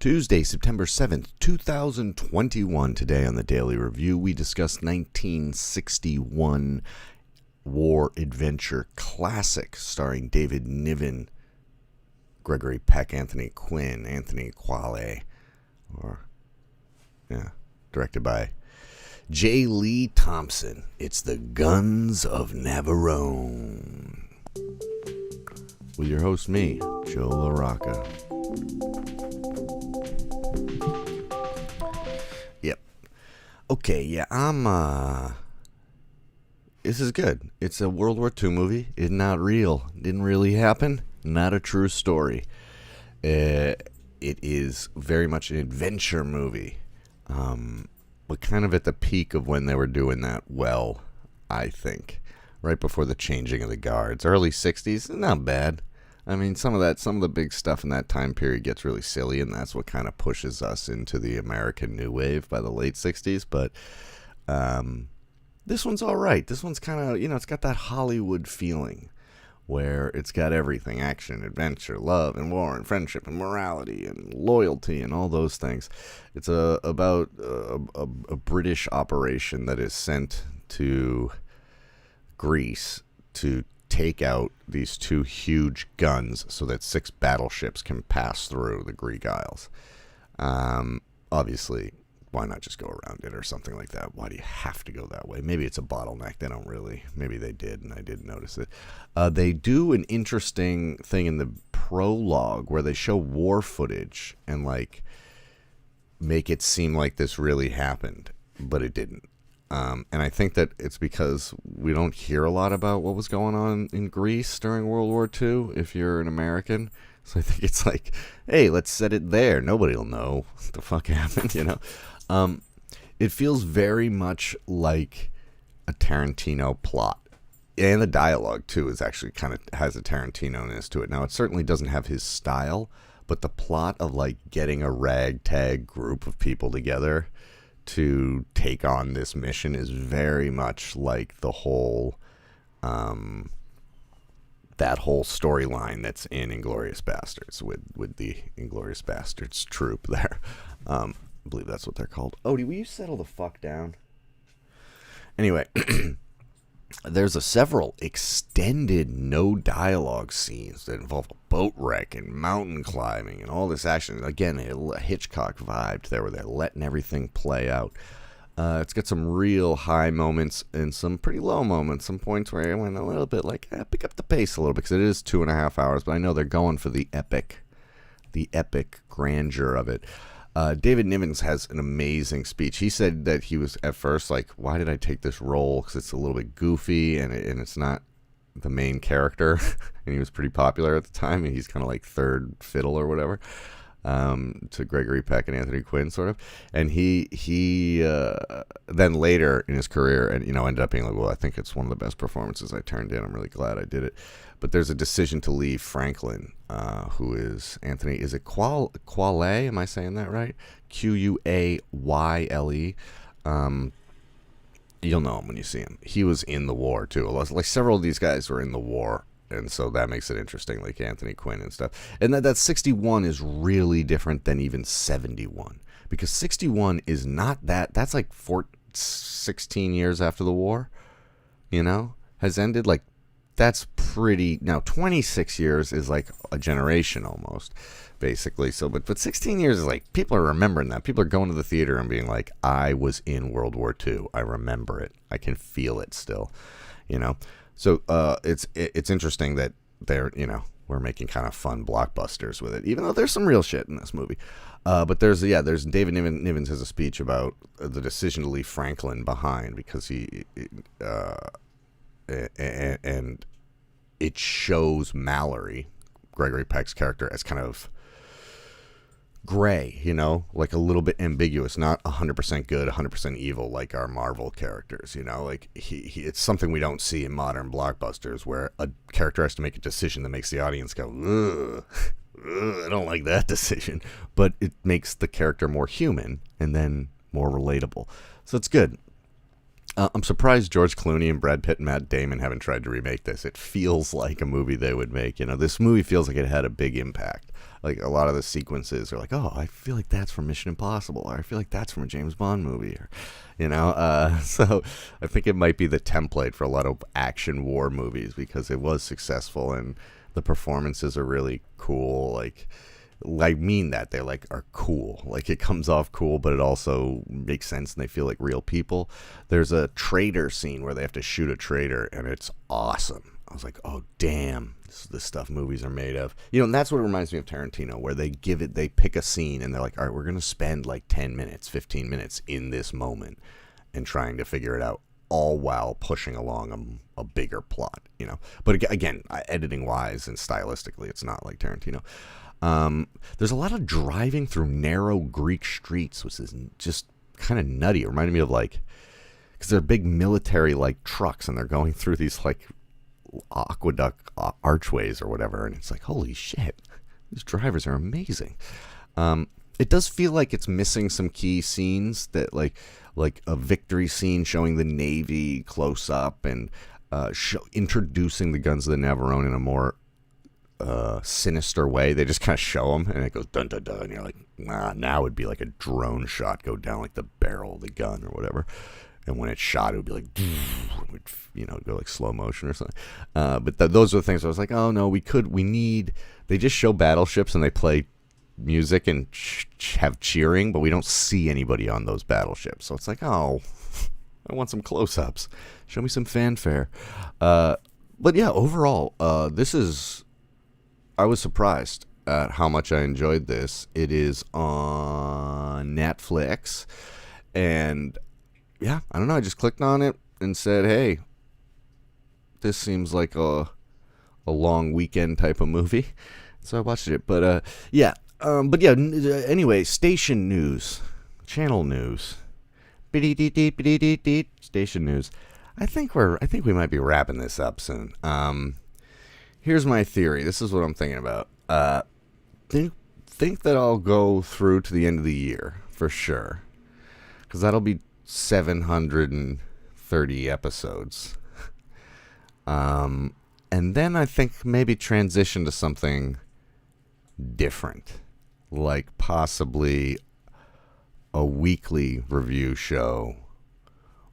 Tuesday, September 7th, 2021. Today on the Daily Review, we discuss 1961 war adventure classic starring David Niven, Gregory Peck, Anthony Quinn, Anthony Qualley, directed by J. Lee Thompson. It's The Guns of Navarone. With your host, me, Joe LaRocca. Yep. Okay, yeah, this is good. It's a World War II movie. It's not real. Didn't really happen. Not a true story. It is very much an adventure movie. But kind of at the peak of when they were doing that well, I think. Right before the changing of the guards. Early 60s, not bad. I mean, some of the big stuff in that time period gets really silly, and that's what kind of pushes us into the American New Wave by the late 60s. But this one's all right. This one's kind of, it's got that Hollywood feeling where it's got everything: action, adventure, love, and war, and friendship, and morality, and loyalty, and all those things. It's about a British operation that is sent to Greece to take out these two huge guns so that 6 battleships can pass through the Greek Isles. Obviously, why not just go around it or something like that? Why do you have to go that way? Maybe it's a bottleneck. They don't really. Maybe they did, and I didn't notice it. They do an interesting thing in the prologue where they show war footage and make it seem like this really happened, but it didn't. And I think that it's because we don't hear a lot about what was going on in Greece during World War II if you're an American. So I think it's like, hey, let's set it there. Nobody will know what the fuck happened, It feels very much like a Tarantino plot. And the dialogue, too, is actually kind of has a Tarantino-ness to it. Now, it certainly doesn't have his style, but the plot of, getting a ragtag group of people together to take on this mission is very much like the whole that whole storyline that's in Inglourious Basterds with the Inglourious Basterds troupe there. I believe that's what they're called. Odie, will you settle the fuck down? Anyway, there's several extended no dialogue scenes that involve a boat wreck and mountain climbing and all this action. Again, a Hitchcock vibe there where they're letting everything play out. It's got some real high moments and some pretty low moments. Some points where I went a little bit pick up the pace a little bit because it is 2.5 hours. But I know they're going for the epic grandeur of it. David Niven has an amazing speech. He said that he was at first why did I take this role? Because it's a little bit goofy and it's not the main character. And he was pretty popular at the time. And he's kind of third fiddle or whatever to Gregory Peck and Anthony Quinn, sort of. And he then later in his career, and ended up being well, I think it's one of the best performances I turned in. I'm really glad I did it. But there's a decision to leave Franklin, who is Anthony. Is it Qualley? Am I saying that right? Quayle. You'll know him when you see him. He was in the war too. Several of these guys were in the war, and so that makes it interesting, like Anthony Quinn and stuff. And that 61 is really different than even 71, because 61 is not that. That's 16 years after the war, has ended. That's pretty. Now 26 years is a generation almost, basically. So, but 16 years is people are remembering that. People are going to the theater and being I was in World War II. I remember it. I can feel it still, So it's interesting that they're we're making kind of fun blockbusters with it, even though there's some real shit in this movie. But there's David Niven has a speech about the decision to leave Franklin behind because and it shows Mallory, Gregory Peck's character, as kind of gray, a little bit ambiguous, not 100% good, 100% evil like our Marvel characters, it's something we don't see in modern blockbusters where a character has to make a decision that makes the audience go, ugh, I don't like that decision, but it makes the character more human and then more relatable. So it's good. I'm surprised George Clooney and Brad Pitt and Matt Damon haven't tried to remake this. It feels like a movie they would make. This movie feels like it had a big impact. Like a lot of the sequences are like, oh, I feel like that's from Mission Impossible, or I feel like that's from a James Bond movie, or, so I think it might be the template for a lot of action war movies because it was successful and the performances are really cool. Like I mean that they are cool. Like it comes off cool, but it also makes sense and they feel like real people. There's a traitor scene where they have to shoot a traitor and it's awesome. I was like, oh damn, this is the stuff movies are made of. And that's what reminds me of Tarantino, where they pick a scene and they're like, all right, we're going to spend like 10 minutes, 15 minutes in this moment and trying to figure it out, all while pushing along a bigger plot, But again, editing wise and stylistically, it's not like Tarantino. There's a lot of driving through narrow Greek streets, which is just kind of nutty. It reminded me of because they're big military trucks and they're going through these aqueduct archways or whatever, and it's like, holy shit, these drivers are amazing. It does feel like it's missing some key scenes that like a victory scene showing the Navy close up and introducing the guns of the Navarone in a more sinister way. They just kind of show them and it goes dun dun dun and you're like, nah, now it'd be like a drone shot go down like the barrel of the gun or whatever, and when it's shot it would be like go like slow motion or something. But those are the things I was like, oh no, they just show battleships and they play music and have cheering, but we don't see anybody on those battleships, so it's like, oh, I want some close-ups, show me some fanfare. But yeah, overall, I was surprised at how much I enjoyed this. It is on Netflix, and yeah, I don't know, I just clicked on it and said, hey, this seems like a long weekend type of movie, so I watched it. But anyway, station news, channel news, station news. I think we might be wrapping this up soon. Here's my theory. This is what I'm thinking about. Think that I'll go through to the end of the year for sure, because that'll be 730 episodes. And then I think maybe transition to something different, like possibly a weekly review show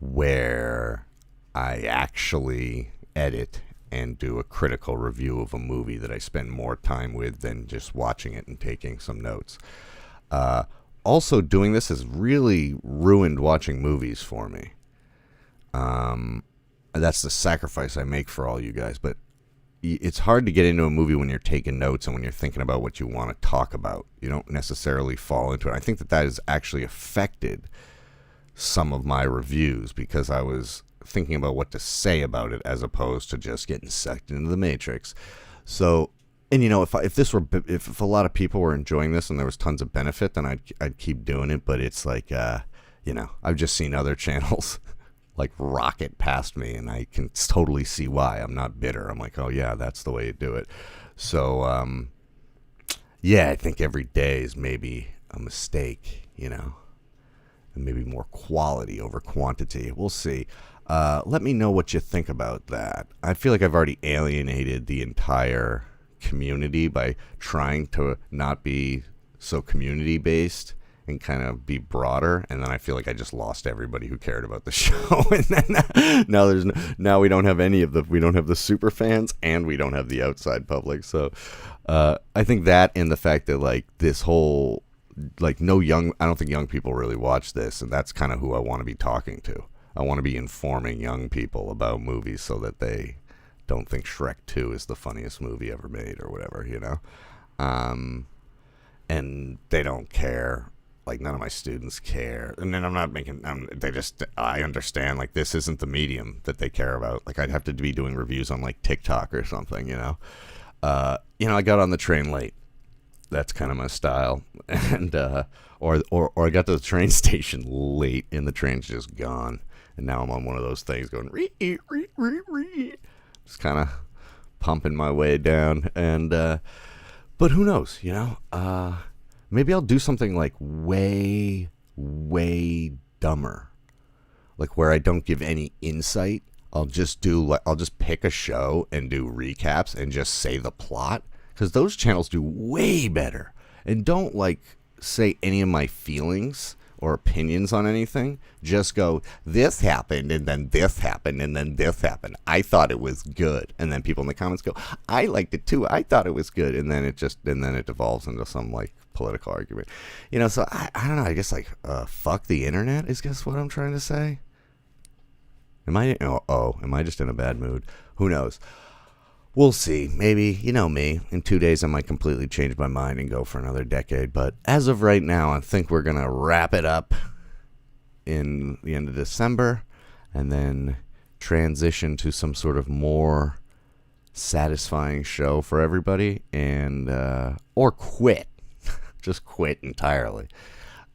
where I actually edit and do a critical review of a movie that I spend more time with than just watching it and taking some notes. Also, doing this has really ruined watching movies for me. That's the sacrifice I make for all you guys, but it's hard to get into a movie when you're taking notes and when you're thinking about what you want to talk about. You don't necessarily fall into it. I think that has actually affected some of my reviews because I was thinking about what to say about it as opposed to just getting sucked into the matrix. So, and if a lot of people were enjoying this and there was tons of benefit, then I'd keep doing it. But it's like, I've just seen other channels like rocket past me, and I can totally see why. I'm not bitter. I'm like, oh yeah, that's the way you do it. So, I think every day is maybe a mistake, and maybe more quality over quantity. We'll see. Let me know what you think about that. I feel like I've already alienated the entire community by trying to not be so community based and kind of be broader, and then I feel like I just lost everybody who cared about the show. And then now we don't have the super fans, and we don't have the outside public. So I think that, and the fact that this whole I don't think young people really watch this, and that's kind of who I want to be talking to. I want to be informing young people about movies so that they don't think Shrek 2 is the funniest movie ever made or whatever, and they don't care. None of my students care. And then I understand, this isn't the medium that they care about. I'd have to be doing reviews on, TikTok or something, I got on the train late. That's kind of my style. And, or I got to the train station late and the train's just gone. And now I'm on one of those things going, just kind of pumping my way down. And, but who knows, maybe I'll do something way, way dumber. like where I don't give any insight. I'll just pick a show and do recaps and just say the plot, because those channels do way better and don't like say any of my feelings or opinions on anything. Just go, this happened and then this happened and then this happened. I thought it was good, and then people in the comments go, I liked it too. I thought it was good, and then it devolves into some like political argument, So I don't know. I guess like fuck the internet is guess what I'm trying to say. Am I just in a bad mood? Who knows? We'll see. Maybe, me, in 2 days I might completely change my mind and go for another decade. But as of right now, I think we're going to wrap it up in the end of December and then transition to some sort of more satisfying show for everybody, and or quit. Just quit entirely.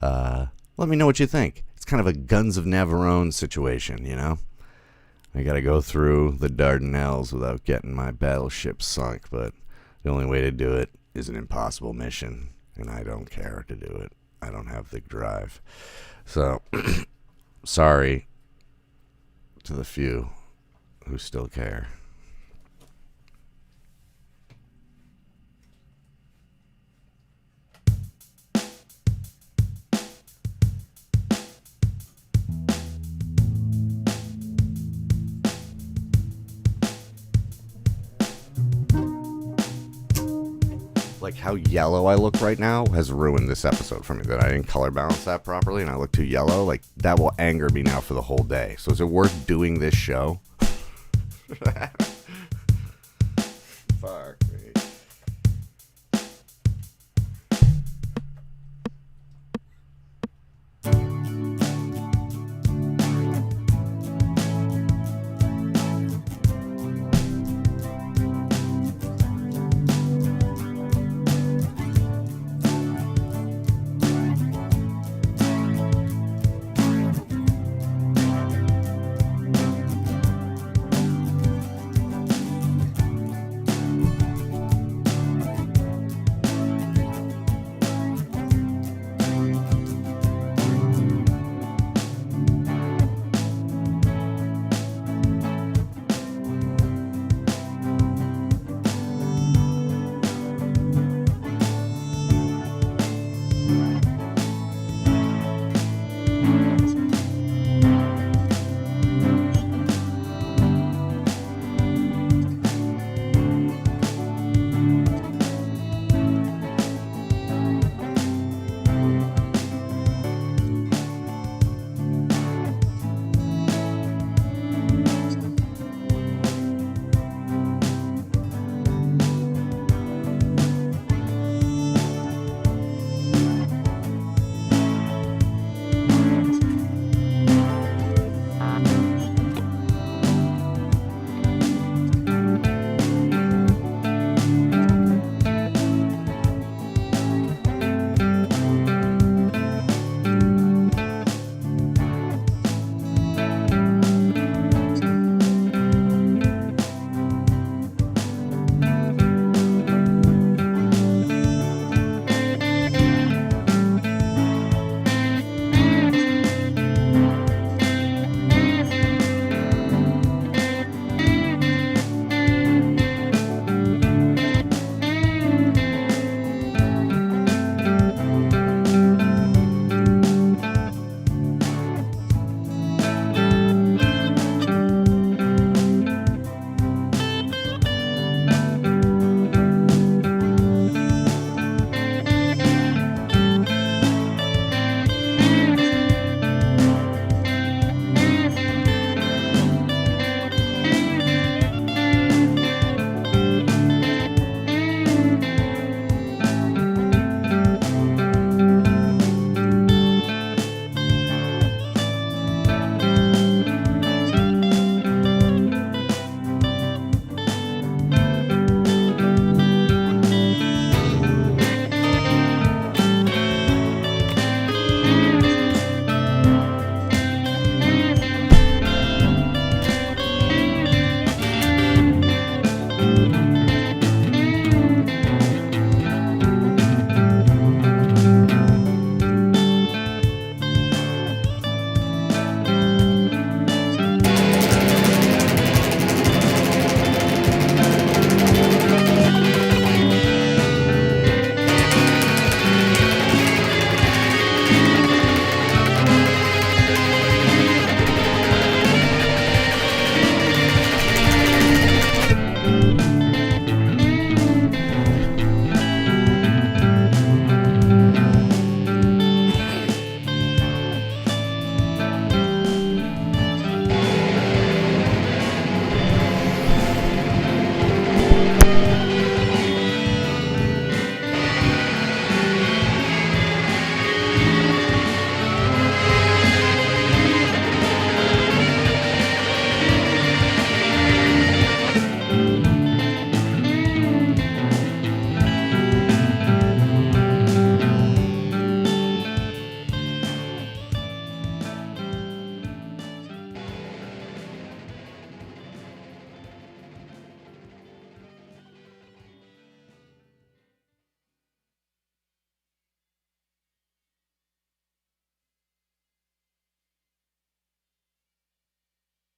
Let me know what you think. It's kind of a Guns of Navarone situation, I gotta go through the Dardanelles without getting my battleship sunk, but the only way to do it is an impossible mission, and I don't care to do it. I don't have the drive. So, sorry to the few who still care. Like how yellow I look right now has ruined this episode for me, that I didn't color balance that properly and I look too yellow. Like that will anger me now for the whole day. So is it worth doing this show?